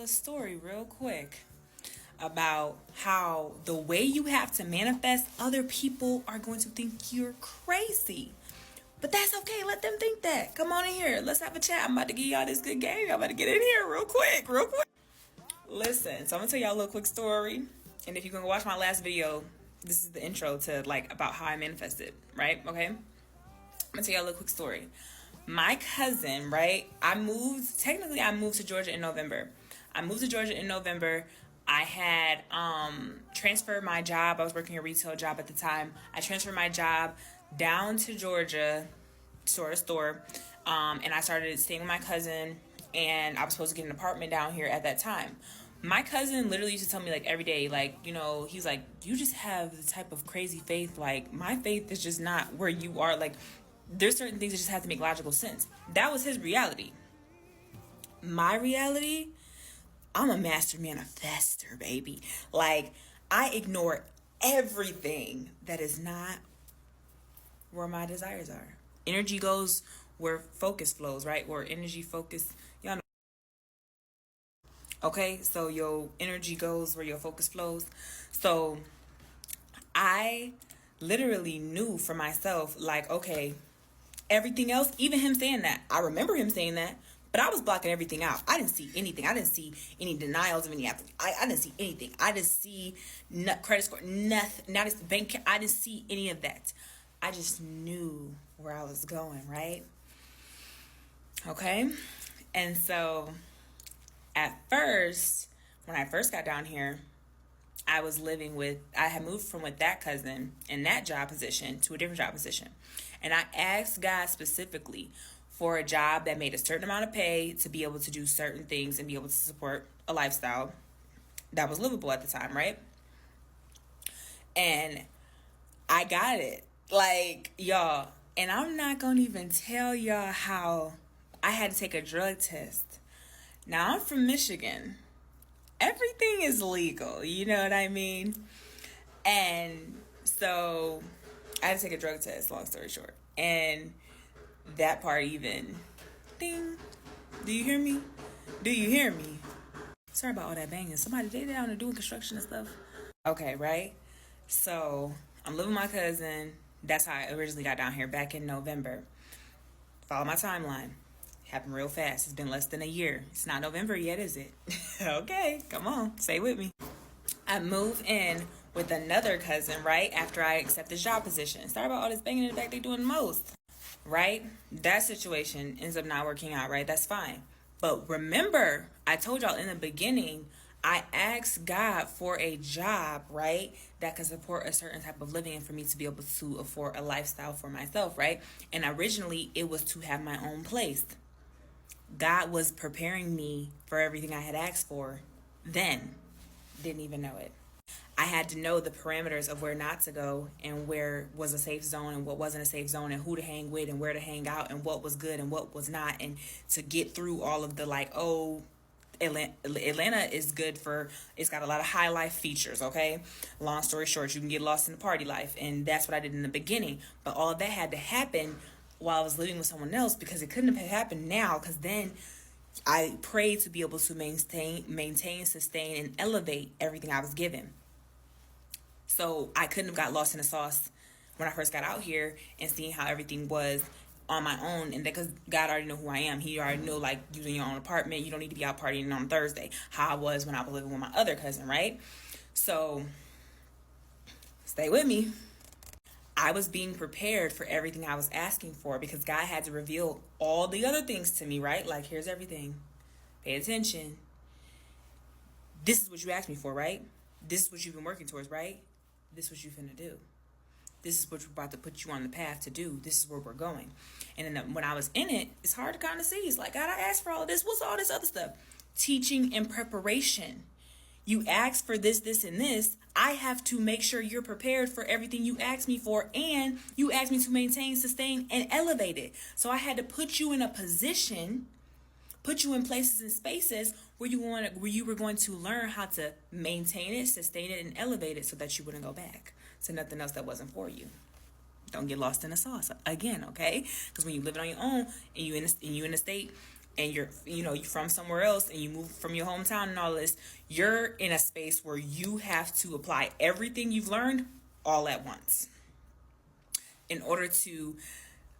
a story real quick about how the way you have to manifest, other people are going to think you're crazy. But that's okay. Let them think that. Come on in here. Let's have a chat. I'm about to give y'all this good game. I'm about to get in here real quick. Listen, so I'm gonna tell y'all a little quick story. And if you're gonna watch my last video, this is the intro to like about how I manifested, right? Okay. I'm gonna tell y'all a little quick story. My cousin, right? I moved to Georgia in November. I had transferred my job. I was working a retail job at the time. I transferred my job down to Georgia, store. And I started staying with my cousin, and I was supposed to get an apartment down here at that time. My cousin literally used to tell me like every day, like, you know, he's like, you just have the type of crazy faith. Like, my faith is just not where you are. Like, there's certain things that just have to make logical sense. That was his reality. My reality, I'm a master manifester, baby. Like, I ignore everything that is not where my desires are. Energy goes where focus flows, right? Where energy focus, y'all know. Okay, so your energy goes where your focus flows. So I literally knew for myself, like, okay, everything else, even him saying that, I remember him saying that, but I was blocking everything out. I didn't see anything. I didn't see any denials of any. I didn't see anything. I didn't see credit score, nothing. Not just bank. I didn't see any of that. I just knew where I was going, right? Okay, and so at first, when I first got down here, I had moved from with that cousin in that job position to a different job position. And I asked God specifically for a job that made a certain amount of pay to be able to do certain things and be able to support a lifestyle that was livable at the time, right? And I got it. Like, y'all, and I'm not going to even tell y'all how I had to take a drug test. Now, I'm from Michigan. Everything is legal, you know what I mean? And so I had to take a drug test, long story short. And that part even, ding, do you hear me? Do you hear me? Sorry about all that banging. Somebody, they down there doing construction and stuff. Okay, right? So I'm living with my cousin. That's how I originally got down here back in November. Follow my timeline. Happened real fast. It's been less than a year. It's not November yet, is it? Okay, come on, stay with me. I moved in with another cousin right after I accepted this job position. Sorry about all this banging in the back. They doing the most, right? That situation ends up not working out, right? That's fine. But remember, I told y'all in the beginning, I asked God for a job, right, that could support a certain type of living and for me to be able to afford a lifestyle for myself, right? And originally, it was to have my own place. God was preparing me for everything I had asked for then. Didn't even know it. I had to know the parameters of where not to go and where was a safe zone and what wasn't a safe zone and who to hang with and where to hang out and what was good and what was not. And to get through all of the like, oh, Atlanta is good for, it's got a lot of high life features, okay? Long story short, you can get lost in the party life. And that's what I did in the beginning. But all of that had to happen while I was living with someone else because it couldn't have happened now because then I prayed to be able to maintain, sustain, and elevate everything I was given. So I couldn't have got lost in the sauce when I first got out here and seeing how everything was on my own. And because God already knew who I am. He already knew, like, using your own apartment, you don't need to be out partying on Thursday. How I was when I was living with my other cousin, right? So stay with me. I was being prepared for everything I was asking for because God had to reveal all the other things to me, right? Like, here's everything. Pay attention. This is what you asked me for, right? This is what you've been working towards, right? This is what you're finna do. This is what we're about to put you on the path to do. This is where we're going. And then when I was in it, it's hard to kind of see. It's like, God, I asked for all this. What's all this other stuff? Teaching and preparation. You ask for this, this, and this. I have to make sure you're prepared for everything you asked me for. And you asked me to maintain, sustain, and elevate it. So I had to put you in a position, put you in places and spaces where you were going to learn how to maintain it, sustain it, and elevate it so that you wouldn't go back to nothing else that wasn't for you. Don't get lost in the sauce again, okay? Because when you live it on your own and you in a state and you're from somewhere else and you move from your hometown and all this, you're in a space where you have to apply everything you've learned all at once in order to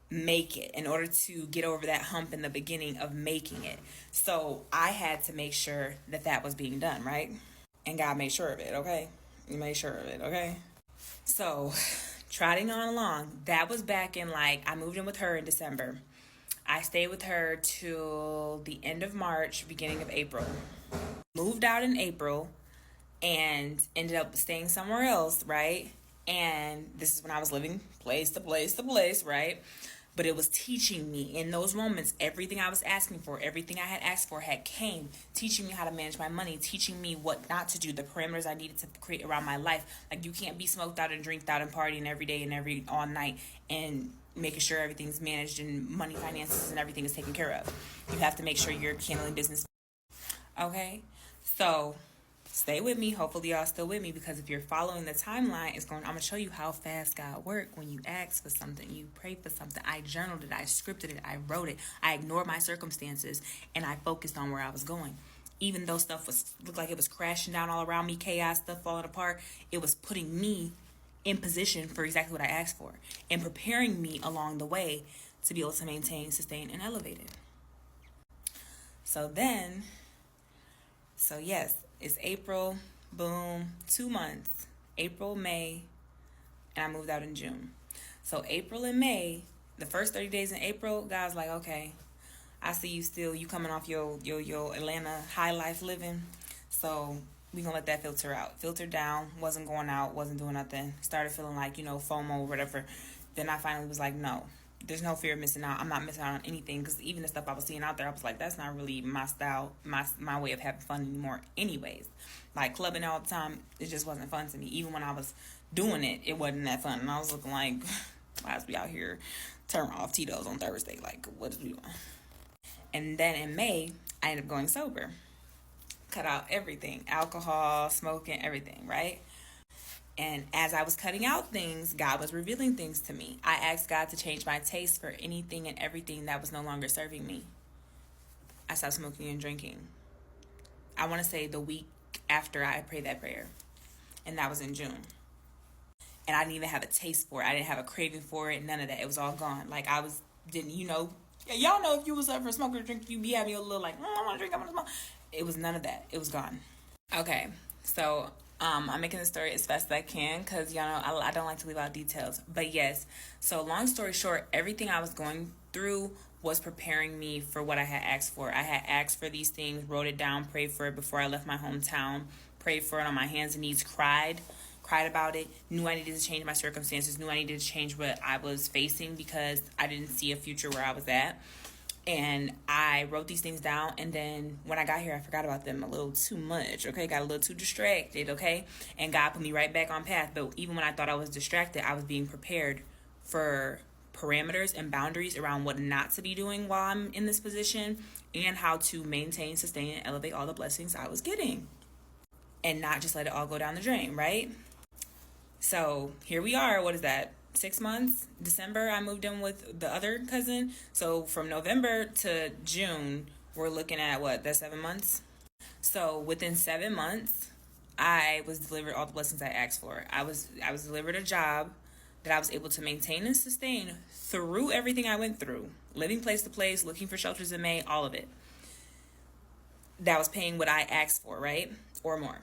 make it, in order to get over that hump in the beginning of making it. So I had to make sure that that was being done, right? And God made sure of it, okay? He made sure of it, okay? So trotting on along, that was back in, like, I moved in with her in December. I stayed with her till the end of March, beginning of April. Moved out in April and ended up staying somewhere else, right? And this is when I was living place to place to place, right? But it was teaching me in those moments, everything I was asking for, everything I had asked for had came, teaching me how to manage my money, teaching me what not to do, the parameters I needed to create around my life. Like, you can't be smoked out and drinked out and partying every day and all night and making sure everything's managed and money, finances, and everything is taken care of. You have to make sure you're handling business. Okay? So stay with me. Hopefully y'all still with me, because if you're following the timeline, I'm going to show you how fast God worked when you ask for something, you pray for something. I journaled it, I scripted it, I wrote it, I ignored my circumstances, and I focused on where I was going. Even though stuff looked like it was crashing down all around me, chaos, stuff falling apart, it was putting me in position for exactly what I asked for and preparing me along the way to be able to maintain, sustain, and elevate it. So yes, it's April, boom, 2 months, April, May, and I moved out in June. So April and May, the first 30 days in April, God's like, okay, I see you still, you coming off your Atlanta high life living. So we gonna let that filter out. Filter down, wasn't going out, wasn't doing nothing. Started feeling like, FOMO or whatever. Then I finally was like, no, there's no fear of missing out. I'm not missing out on anything, because even the stuff I was seeing out there, I was like, that's not really my style, my way of having fun anymore anyways. Like, clubbing all the time, it just wasn't fun to me. Even when I was doing it, it wasn't that fun. And I was looking like, why is we out here turning off Tito's on Thursday? Like, what is we doing? And then in May, I ended up going sober. Cut out everything, alcohol, smoking, everything, right? And as I was cutting out things, God was revealing things to me. I asked God to change my taste for anything and everything that was no longer serving me. I stopped smoking and drinking. I want to say the week after I prayed that prayer. And that was in June. And I didn't even have a taste for it. I didn't have a craving for it. None of that. It was all gone. Like, y'all know if you was ever a smoker or drinker, you'd be having a little like, I want to drink, I want to smoke. It was none of that. It was gone. Okay, so I'm making the story as fast as I can, because y'all know I don't like to leave out details. But yes, so long story short, everything I was going through was preparing me for what I had asked for. I had asked for these things, wrote it down, prayed for it before I left my hometown, prayed for it on my hands and knees, cried about it, knew I needed to change my circumstances, knew I needed to change what I was facing, because I didn't see a future where I was at. And I wrote these things down, and then when I got here, I forgot about them a little too much, okay? Got a little too distracted, okay? And God put me right back on path. But even when I thought I was distracted, I was being prepared for parameters and boundaries around what not to be doing while I'm in this position, and how to maintain, sustain, and elevate all the blessings I was getting, and not just let it all go down the drain, right? So here we are. What is that? 6 months. December, I moved in with the other cousin. So from November to June, we're looking at that's 7 months. So within 7 months, I was delivered all the blessings I asked for. I was delivered a job that I was able to maintain and sustain through everything I went through, living place to place, looking for shelters in May, all of it. That was paying what I asked for, right? Or more.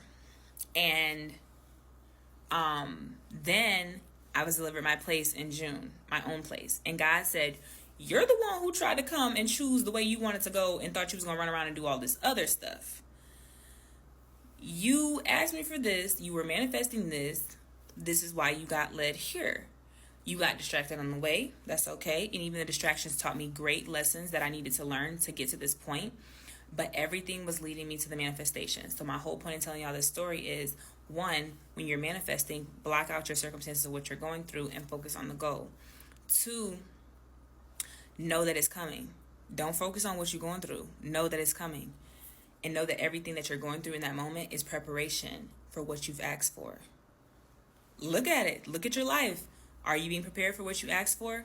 And then I was delivered my place in June, my own place. And God said, you're the one who tried to come and choose the way you wanted to go and thought you was going to run around and do all this other stuff. You asked me for this. You were manifesting this. This is why you got led here. You got distracted on the way. That's okay. And even the distractions taught me great lessons that I needed to learn to get to this point. But everything was leading me to the manifestation. So my whole point in telling y'all this story is, one, when you're manifesting, block out your circumstances of what you're going through and focus on the goal. Two, know that it's coming. Don't focus on what you're going through. Know that it's coming. And know that everything that you're going through in that moment is preparation for what you've asked for. Look at it. Look at your life. Are you being prepared for what you asked for?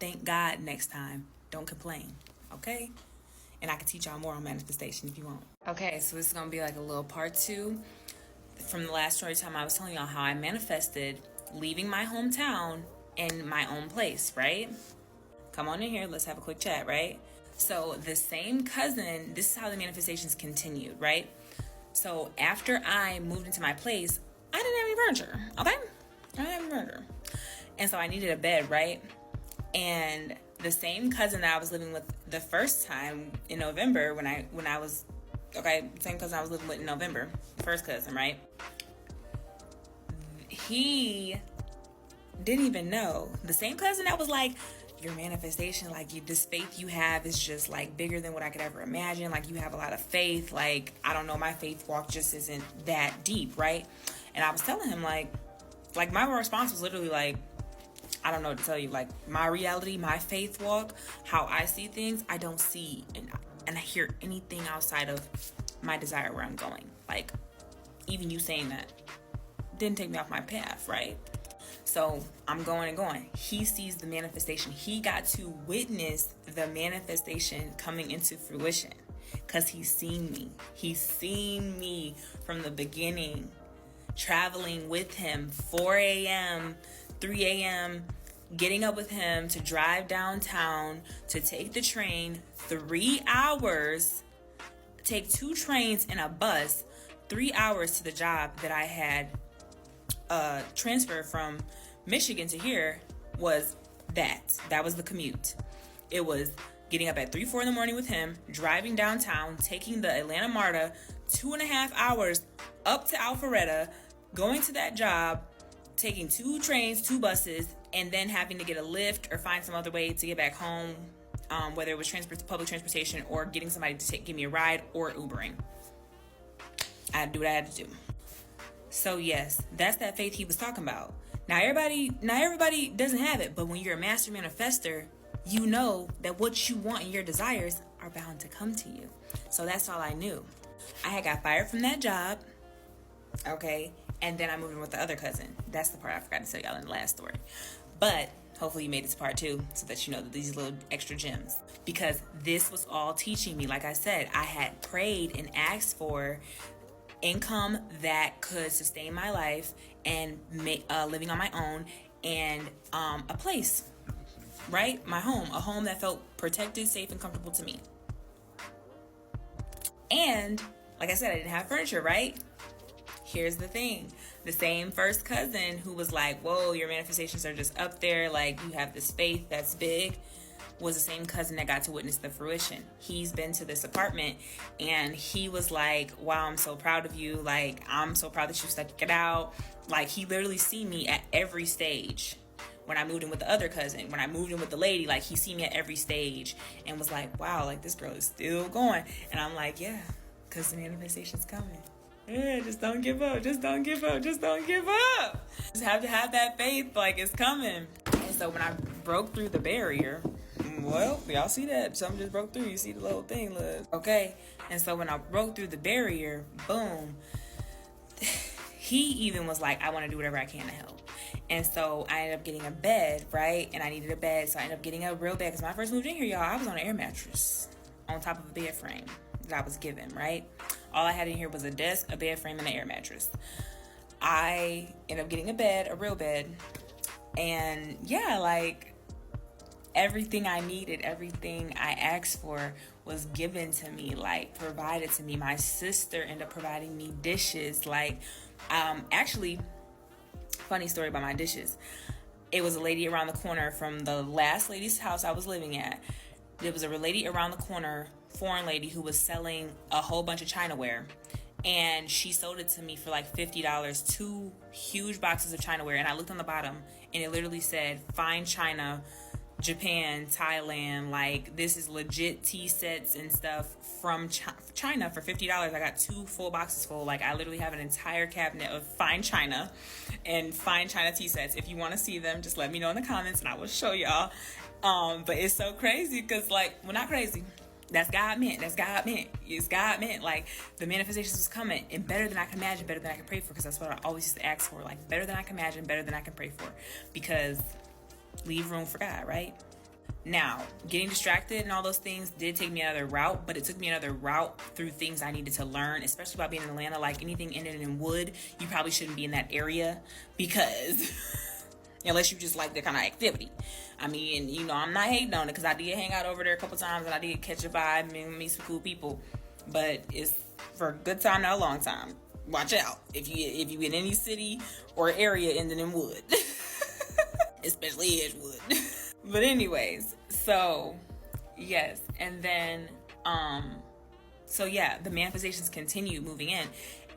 Thank God next time. Don't complain. Okay? And I can teach y'all more on manifestation if you want. Okay, so this is going to be like a little part 2 from the last story time I was telling y'all how I manifested leaving my hometown in my own place, right? Come on in here, let's have a quick chat, right? So the same cousin, this is how the manifestations continued, right? So after I moved into my place, I didn't have any furniture, okay? I didn't have any furniture. And so I needed a bed, right? And the same cousin that I was living with the first time in November when I was, okay, same cousin I was living with in November, first cousin, right? He didn't even know. The same cousin that was like, your manifestation, like this faith you have is just like bigger than what I could ever imagine. Like you have a lot of faith. Like, I don't know, my faith walk just isn't that deep, right? And I was telling him like my response was literally like, I don't know what to tell you. Like my reality, my faith walk, how I see things, I don't see and I hear anything outside of my desire where I'm going. Like even you saying that didn't take me off my path, right? So I'm going and going. He sees the manifestation. He got to witness the manifestation coming into fruition because he's seen me. He's seen me from the beginning, traveling with him, 4 a.m., 3 a.m., getting up with him to drive downtown, to take the train, 3 hours, take 2 trains and a bus, 3 hours to the job that I had transfer from Michigan to here was that was the commute. It was getting up at 3-4 in the morning with him, driving downtown, taking the Atlanta MARTA 2.5 hours up to Alpharetta, going to that job, taking 2 trains, 2 buses, and then having to get a lift or find some other way to get back home, whether it was public transportation or getting somebody to give me a ride or Ubering. I had to do what I had to do. So yes, that's that faith he was talking about. Now everybody doesn't have it, but when you're a master manifester, you know that what you want and your desires are bound to come to you. So that's all I knew. I had got fired from that job, okay, and then I moved in with the other cousin. That's the part I forgot to tell y'all in the last story. But hopefully you made it to part 2 so that you know that these little extra gems. Because this was all teaching me. Like I said, I had prayed and asked for income that could sustain my life and make living on my own, and a place, right? My home, a home that felt protected, safe, and comfortable to me. And like I said, I didn't have furniture, right? Here's the thing. The same first cousin who was like, whoa, your manifestations are just up there, like you have this faith that's big, was the same cousin that got to witness the fruition. He's been to this apartment and he was like, wow, I'm so proud of you. Like, I'm so proud that you stuck it out. Like, he literally see me at every stage. When I moved in with the other cousin, when I moved in with the lady, like, he see me at every stage and was like, wow, like, this girl is still going. And I'm like, yeah, because the manifestation's coming. Yeah, just don't give up. Just don't give up. Just don't give up. Just have to have that faith, like, it's coming. And so when I broke through the barrier, well, y'all see that? Something just broke through. You see the little thing, look. Okay. And so when I broke through the barrier, boom, he even was like, I want to do whatever I can to help. And so I ended up getting a bed, right? And I needed a bed, so I ended up getting a real bed. Because when I first moved in here, y'all, I was on an air mattress on top of a bed frame that I was given, right? All I had in here was a desk, a bed frame, and an air mattress. I ended up getting a bed, a real bed. And yeah, like, everything I needed, everything I asked for was given to me, like, provided to me. My sister ended up providing me dishes. Like, actually, funny story about my dishes. It was a lady around the corner from the last lady's house I was living at. There was a lady around the corner, foreign lady, who was selling a whole bunch of Chinaware. And she sold it to me for like $50, 2 huge boxes of Chinaware. And I looked on the bottom and it literally said, fine China, Japan, Thailand, like, this is legit tea sets and stuff from China for $50. I got 2 full boxes full. Like, I literally have an entire cabinet of fine China and fine China tea sets. If you want to see them, just let me know in the comments and I will show y'all. But it's so crazy because, like, well, not crazy. That's God meant. That's God meant. It's God meant. Like, the manifestations was coming, and better than I can imagine, better than I can pray for, because that's what I always used to ask for. Like, better than I can imagine, better than I can pray for, because leave room for God, right? Now, getting distracted and all those things did take me another route, but it took me another route through things I needed to learn, especially about being in Atlanta. Like, anything ended in wood, you probably shouldn't be in that area, because unless you just like that kind of activity. I mean, you know, I'm not hating on it, because I did hang out over there a couple times, and I did catch a vibe and meet some cool people, but it's for a good time, not a long time. Watch out if you in any city or area ending in wood. Especially Edgewood. But anyways, so yes, and then so yeah, the manifestations continue moving in,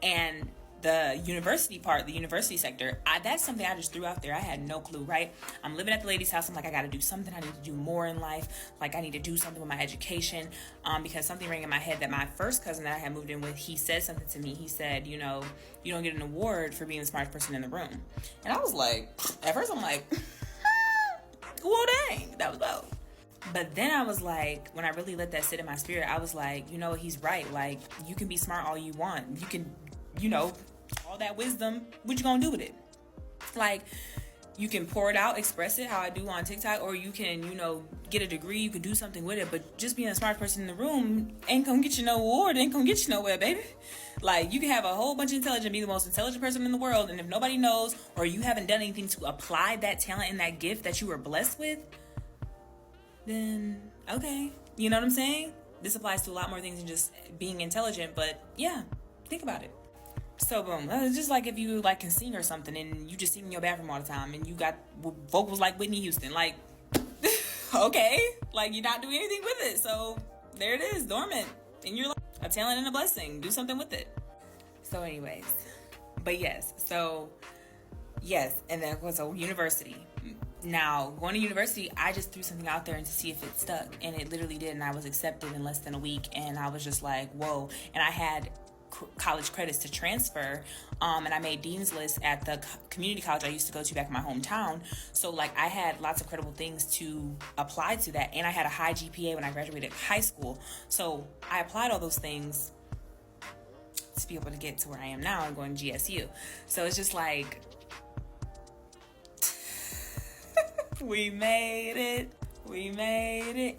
and the university part, the university sector, that's something I just threw out there. I had no clue, right? I'm living at the lady's house. I'm like, I got to do something. I need to do more in life. Like, I need to do something with my education, because something rang in my head that my first cousin that I had moved in with, he said something to me. He said, you know, you don't get an award for being the smartest person in the room. And I was like, at first I'm like, well, dang, that was dope. But then I was like, when I really let that sit in my spirit, I was like, you know, he's right. Like, you can be smart all you want. You can, you know, all that wisdom, what you gonna do with it? Like, you can pour it out, express it how I do on TikTok, or you can, you know, get a degree, you can do something with it. But just being a smart person in the room ain't gonna get you no award, ain't gonna get you nowhere, baby. Like, you can have a whole bunch of intelligence, be the most intelligent person in the world, and if nobody knows, or you haven't done anything to apply that talent and that gift that you were blessed with, then okay. You know what I'm saying? This applies to a lot more things than just being intelligent, but yeah, think about it. So boom, it's just like if you like can sing or something and you just sing in your bathroom all the time and you got vocals like Whitney Houston, like okay, like you're not doing anything with it. So there it is, dormant in your life. A talent and a blessing. Do something with it. So anyways, but yes, and then it was a university. Now, going to university, I just threw something out there and to see if it stuck, and it literally did, and I was accepted in less than a week, and I was just like, whoa. And I had college credits to transfer, and I made dean's list at the community college I used to go to back in my hometown. So like, I had lots of credible things to apply to that, and I had a high GPA when I graduated high school. So I applied all those things to be able to get to where I am now and going to GSU. So it's just like, we made it,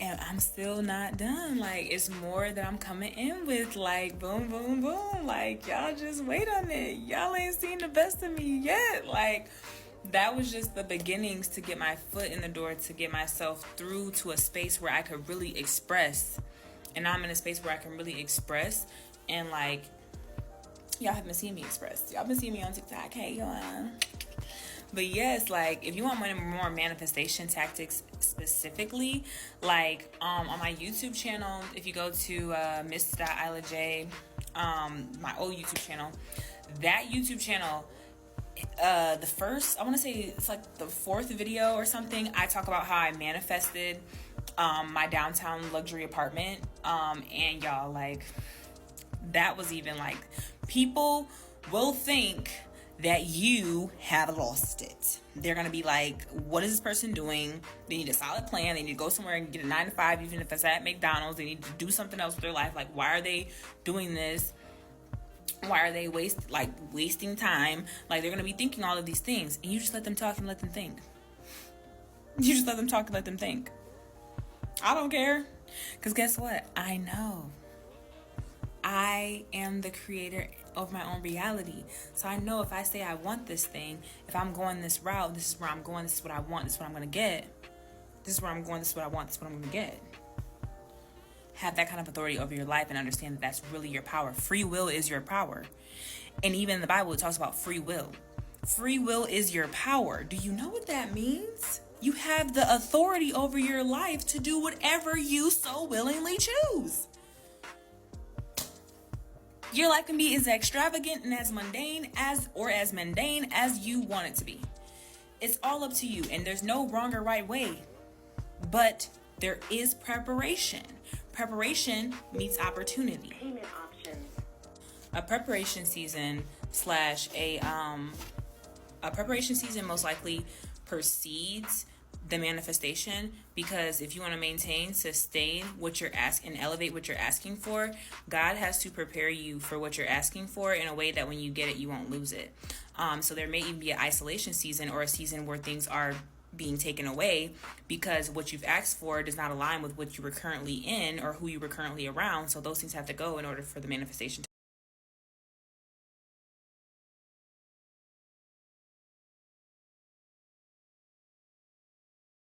and I'm still not done. Like, it's more that I'm coming in with, like, boom, boom, boom. Like, y'all just wait on it. Y'all ain't seen the best of me yet. Like, that was just the beginnings to get my foot in the door, to get myself through to a space where I could really express. And now I'm in a space where I can really express, and like, y'all haven't seen me express. Y'all been seeing me on TikTok. Hey, y'all. But yes, like, if you want more manifestation tactics specifically, like, on my YouTube channel, if you go to Miss.IlaJ, my old YouTube channel, that YouTube channel, the first, I want to say it's like the fourth video or something, I talk about how I manifested my downtown luxury apartment, and y'all, like, that was even like, people will think that you have lost it. They're gonna be like, what is this person doing? They need a solid plan. They need to go somewhere and get a 9 to 5, even if it's at McDonald's. They need to do something else with their life. Like, why are they doing this? Why are they wasting time? Like, they're gonna be thinking all of these things, and you just let them talk and let them think. You just let them talk and let them think. I don't care, because guess what? I know. I am the creator of my own reality. So I know if I say I want this thing, if I'm going this route, this is where I'm going, this is what I want, this is what I'm going to get. This is where I'm going, this is what I want, this is what I'm going to get. Have that kind of authority over your life and understand that that's really your power. Free will is your power. And even in the Bible, it talks about free will. Free will is your power. Do you know what that means? You have the authority over your life to do whatever you so willingly choose. Your life can be as extravagant and as mundane as you want it to be. It's all up to you, and there's no wrong or right way. But there is preparation. Preparation meets opportunity. Payment options. A preparation season a preparation season most likely precedes the manifestation, because if you want to maintain, sustain what you're asking and elevate what you're asking for, God has to prepare you for what you're asking for in a way that when you get it, you won't lose it. So there may even be an isolation season or a season where things are being taken away, because what you've asked for does not align with what you were currently in or who you were currently around. So those things have to go in order for the manifestation